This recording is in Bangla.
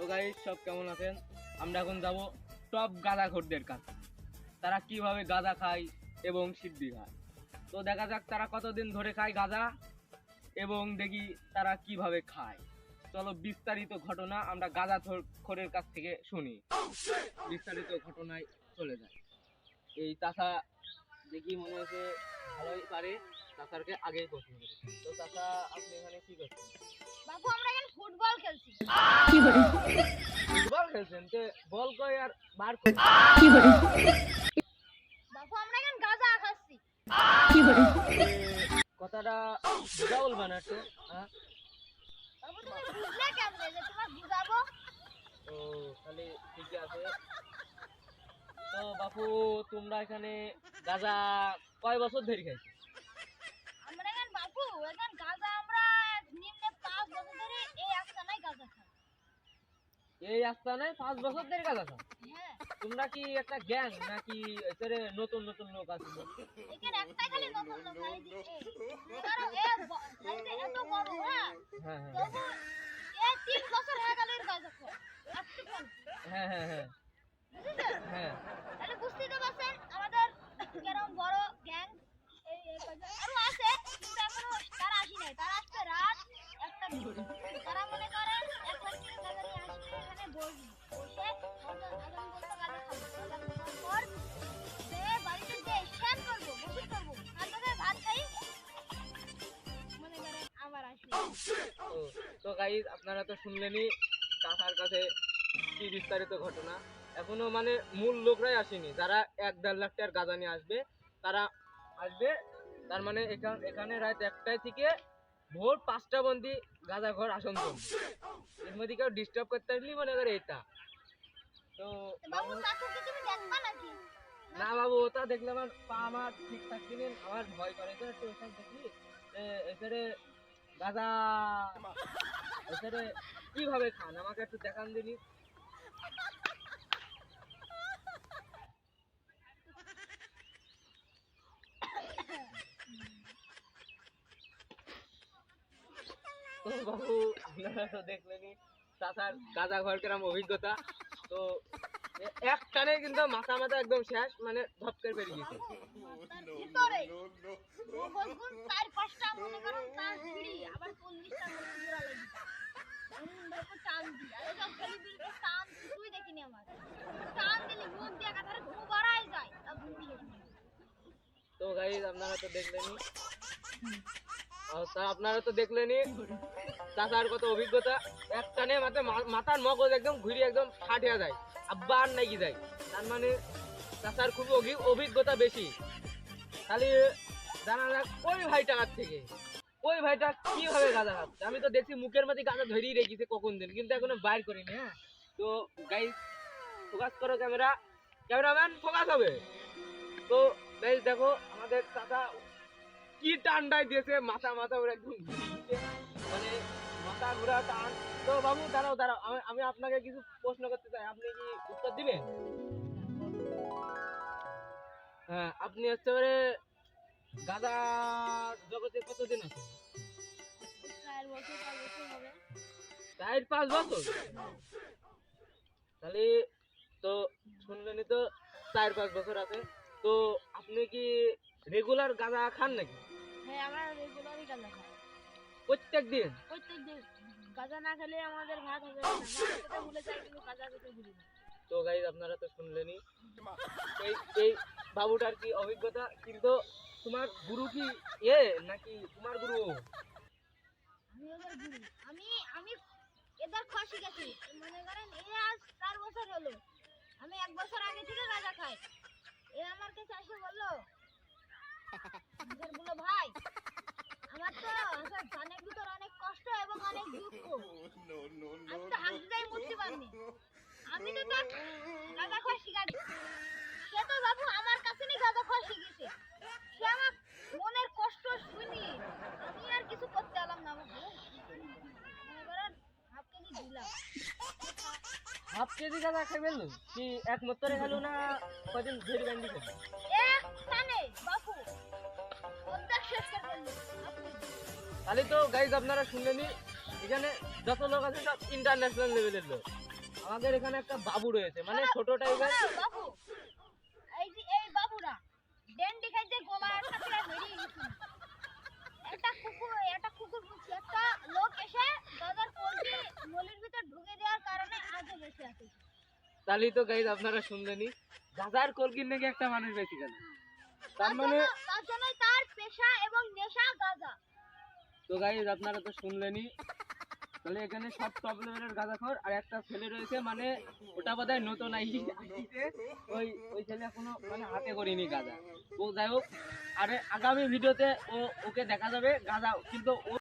তো গাইস সব কেমন আছেন? আমরা এখন যাব টপ গাঁজাখোরদের কাছে, তারা কিভাবে গাঁজা খায় এবং সিদ্ধি খায়। তো দেখা যাক তারা কতদিন ধরে খায় গাঁজা এবং দেখি তারা কিভাবে খায়। চলো বিস্তারিত ঘটনা আমরা গাঁজাখোরের কাছ থেকে শুনি। বিস্তারিত ঘটনায় চলে যায়। এই চাচা দেখি মনে হচ্ছে ভালোই পারে, চাচারকে আগেই পছন্দ করি। তো চাচা আপনি এখানে কি করছেন? বাবু আমরা এখন ফুটবল খেলছি। ফুটবল খেলছেন? তো বল কই আর বার বাবু আমরা এখন গাঁজা খাচ্ছি। কথাটা বুঝা বলবা না একটু? হ্যাঁ, বাবু তুমি বুঝলে কেমনে যে তোমার বুঝাবো? তো তাহলে ঠিকই আছে। তো বাপু তোমরা এখানে গাঁজা কয় বছর ধরে খাইছো? আমরা এখন বাবু এখন গাঁজা আমরা নিম্নে 5 বছর ধরে এই আস্তানায় গাঁজা খাই। এই আস্তানায় 5 বছর ধরে গাঁজা খাও? হ্যাঁ তোমরা কি একটা গ্যাং নাকি এখানে নতুন নতুন লোক আছে? এখানে একটা খালি নতুন লোক নাই দিছে। কারণ এত বড় হ্যাঁ হ্যাঁ হ্যাঁ তবু এই 3 বছর হয়ে গেল এর গাঁজা খাওয়া। আজকে কোন হ্যাঁ হ্যাঁ হ্যাঁ বুঝছেন? হ্যাঁ তাহলে বুঝতেই তো পারছেন আমাদের কেরম বড় গ্যাং। এই আরো আছে কিন্তু এখনো তারা আসি নাই, তারা আসবে রাত 1টা দিকে। তারা মনে করেন এক ঘন্টা গাড়ি আসবে, এখানে বসবে, বসে আগামী বলতে গাড়ি খাবো, আগামী পর সে বাড়িতে যে স্ট্যান্ড করবো, গোসল করবো, তারপরে ভাত খাই মনে করেন আবার আসবে। তো গাইস আপনারা তো শুনলেনই কাকার কাছে কি বিস্তারিত ঘটনা। এখনো মানে মূল লোকরাই আসেনি, যারা 1-1.5 লাখ টাকার গাঁজা নিয়ে আসবে তারা আসবে। তার মানে এখানে রাত 1টায় থেকে ভোর 5টা বন্দি গাঁজা ঘর আসন করবে। এর মধ্যে কেউ ডিস্টার্ব করতে আসলি মনে করে এটা। তো বাবু চাচুকে তুমি দেখবা নাকি? না বাবু, ওটা দেখলে আমার পা আমার ঠিক থাকছে না, আমার ভয় করে তো একটু। ওসব দেখলি এখানে গাঁজা এখানে কিভাবে খান আমাকে একটু দেখান দিলি। তো বাবু আপনারা তো দেখলেনই চাচার গাঁজা ঘর কেরম অভিজ্ঞতা। তো এক টানে কিন্তু মাথা মাথা একদম শেষ, মানে ধপ করে বেরিয়ে গেছে। তার ভিতরে মগজগুন 4-5টা মনে করেন তার ছিড়ি আবার 40টা মতো জোড়া লাগি দেখো টান দি আর এটা খালি বিলতে টান কিছুই দেখিনি আমার টান দিলে মুখ দিয়ে কাতারে ঘুম বাড়াই যায় তা বুঝি তো গাইস আপনারা তো দেখলেনই চাচার কত অভিজ্ঞতা। এক টানে মাথার মগজ একদম ঘুরে একদম ফাটিয়া যায়, আবার নাকি যায়। তার মানে চাচার খুব অভিজ্ঞতা বেশি। খালি জানা যাক ওই ভাইটার থেকে ওই ভাইটা কিভাবে গাঁজা খাচ্ছে। আমি তো দেখছি মুখের মধ্যে গাঁজা ধরিয়ে রেখেছে কখন দিন, কিন্তু এখনো বাইর করিনি। হ্যাঁ, তো গাইস ফোকাস করো, ক্যামেরাম্যান ফোকাস হবে। তো গাইস দেখো আমাদের চাচা কি টান্ডায় দিয়েছে, মাথা ওরা একদম ঘুরিয়েছে, মানে মাথা ঘোরা টান। তো বাবু দাঁড়াও আমি আপনাকে কিছু প্রশ্ন করতে চাই, আপনি কি উত্তর দিবেন? হ্যাঁ, আপনি হচ্ছে গাঁজা জগতে কতদিন আছেন? 4 বছর 5 বছর হবে 4-5 বছর? তাহলে তো শুনলেনই তো 4-5 বছর আছে। তো আপনি কি রেগুলার গাঁজা খান নাকি? হ্যাঁ আমরা রেগুলারই গাঁজা খাই প্রত্যেক দিন? প্রত্যেকদিন গাঁজা না খেলে আমাদের ভাত হবে না, ভাত খেতে ভুলে যাই কিন্তু গাঁজা খেতে ভুলি না। তো গাইজ আপনারা তো শুনলেনই এই বাবুটার কি অভিজ্ঞতা। কিন্তু তোমার গুরু কি নাকি তোমার গুরু? আমি ওদের গুরু। আমি এদের খাওয়া শিখেছি মনে করেন আজ 4 বছর হলো। আমি 1 বছর আগে থেকে গাঁজা খাই। আমার কাছে এসে বললো ভাই আমার তো জানের ভিতর অনেক কষ্ট এবং অনেক দুঃখ, আমি তো হাত দিয়ে মুক্তি পাইনি, আমি তো গাঁজা খাওয়া শিখাচ্ছি। সে তো বাবু আমার কাছে নিয়ে গাঁজা খাওয়া শিখেছে, সে আমার মনের কষ্ট শুনি আমি আর কিছু করতে এলাম না বাবু। মনে করেন হাফ কেজি দিলাম। হাফ কেজি গাঁজা খাইবেন কি এক মত্তরে খেলো না কদিন ধরে বান্ডি খাবেন? এক টানে বাবু অর্ধেক শেষ করে ফেললো। তাহলে তো গাইজ আপনারা শুনলেনই এখানে যত লোক আছে সব ইন্টারন্যাশনাল লেভেলের লোক। আমাদের এখানে একটা বাবু রয়েছে মানে ছোট টাইপের। বাবু, এই যে এই বাবুরা ডেন্ডি খাইতে গলার সাথে বেরিয়ে গেছে। একটা কুকুর বুঝছি, একটা লোক এসে দাদার পোল্ট্রি নলির ভিতর ঢুকে দেওয়ার কারণে আজও বেঁচে আছে। তাহলে তো গাইজ আপনারা শুনলেনই, গাজার কলকির নাকি একটা মানুষ বেশি কেন। তার মানে তার জন্য তার পেশা এবং নেশা গাঁজা। তো গাইজ আপনারা তো শুনলেনই, তাহলে এখানে সব টপ লেভেলের গাঁজাখোর আর একটা ছেলে রয়েছে মানে ওটা বোধহয় নতুন আইসিতে, ওই ওই ছেলে এখনো মানে হাতে করিনি গাঁজা। ও যাই হোক, আরে আগামী ভিডিওতে ওকে দেখা যাবে গাঁজা, কিন্তু ও